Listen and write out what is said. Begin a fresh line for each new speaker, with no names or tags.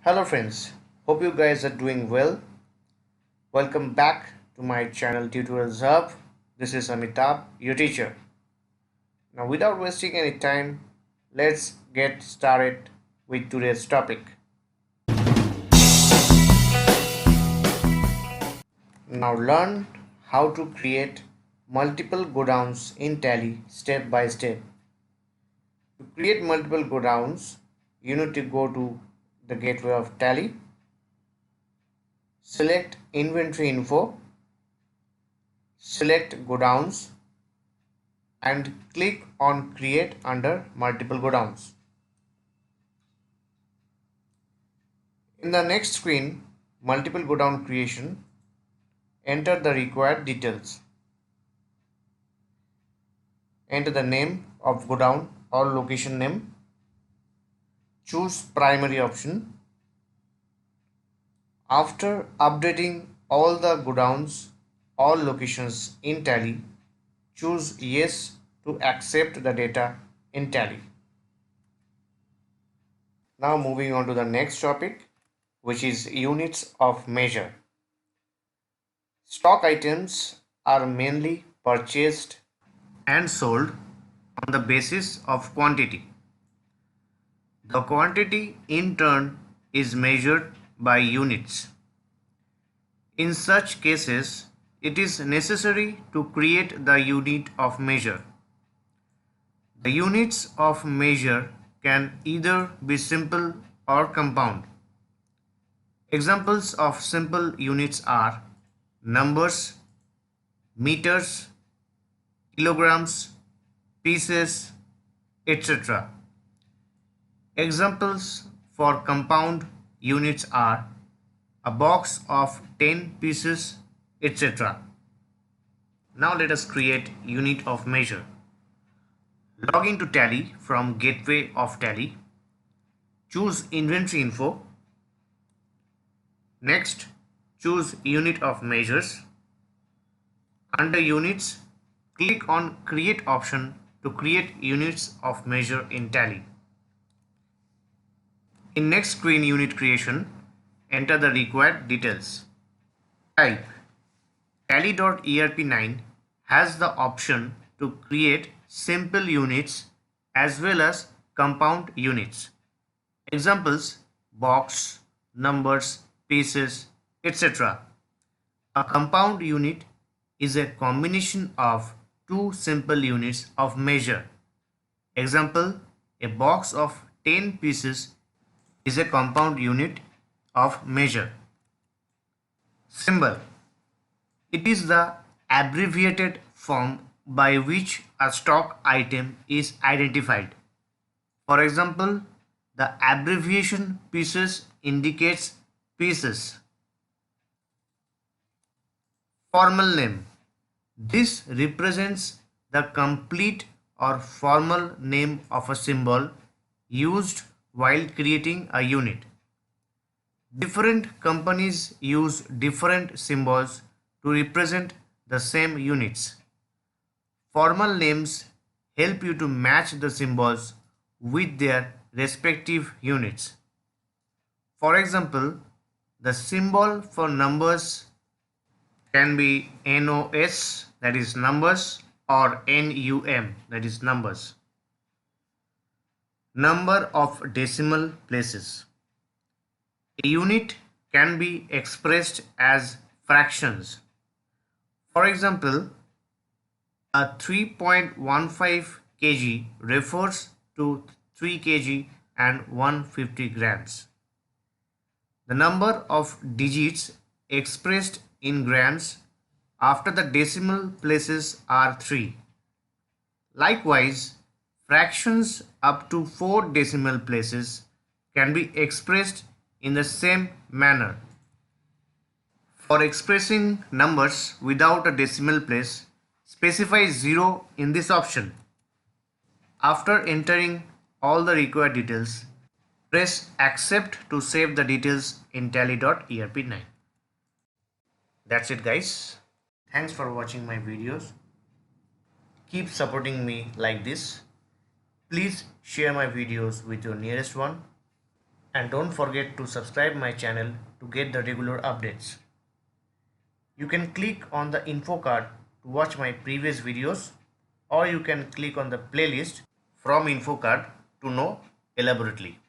Hello friends, hope you guys are doing well. Welcome back to my channel Tutorials Hub. This is Amitabh, your teacher. Now without wasting any time, let's get started with today's topic. Now learn how to create multiple godowns in Tally step by step. To create multiple godowns, you need to go to the gateway of Tally, select inventory info, select Godowns and click on create under multiple Godowns. In the next screen, multiple Godown creation, enter the required details. Enter the name of Godown or location name. Choose primary option. After updating all the Godowns, all locations in Tally, choose yes to accept the data in Tally. Now moving on to the next topic, which is units of measure. Stock items are mainly purchased and sold on the basis of quantity. The quantity in turn is measured by units. In such cases, it is necessary to create the unit of measure. The units of measure can either be simple or compound. Examples of simple units are numbers, meters, kilograms, pieces, etc. Examples for compound units are a box of 10 pieces, etc. Now let us create unit of measure. Log into Tally from gateway of Tally. Choose inventory info. Next, choose unit of measures. Under units, click on create option to create units of measure in Tally. In next screen unit creation, enter the required details. Type Tally.erp9 has the option to create simple units as well as compound units. Examples box, numbers, pieces, etc. A compound unit is a combination of two simple units of measure. Example, a box of 10 pieces is a compound unit of measure. Symbol. It is the abbreviated form by which a stock item is identified. For example, the abbreviation pieces indicates pieces. Formal name. This represents the complete or formal name of a symbol used while creating a unit. Different companies use different symbols to represent the same units. Formal names help you to match the symbols with their respective units. For example, the symbol for numbers can be NOS, that is numbers, or NUM, that is numbers. Number of decimal places. A unit can be expressed as fractions. For example, a 3.15 kg refers to 3 kg and 150 grams. The number of digits expressed in grams after the decimal places are 3. Likewise, fractions up to 4 decimal places can be expressed in the same manner. For expressing numbers without a decimal place, specify 0 in this option. After entering all the required details, press accept to save the details in tally.erp9. That's it guys. Thanks for watching my videos. Keep supporting me like this. Please share my videos with your nearest one. and don't forget to subscribe my channel to get the regular updates. You can click on the info card to watch my previous videos, or you can click on the playlist from info card to know elaborately.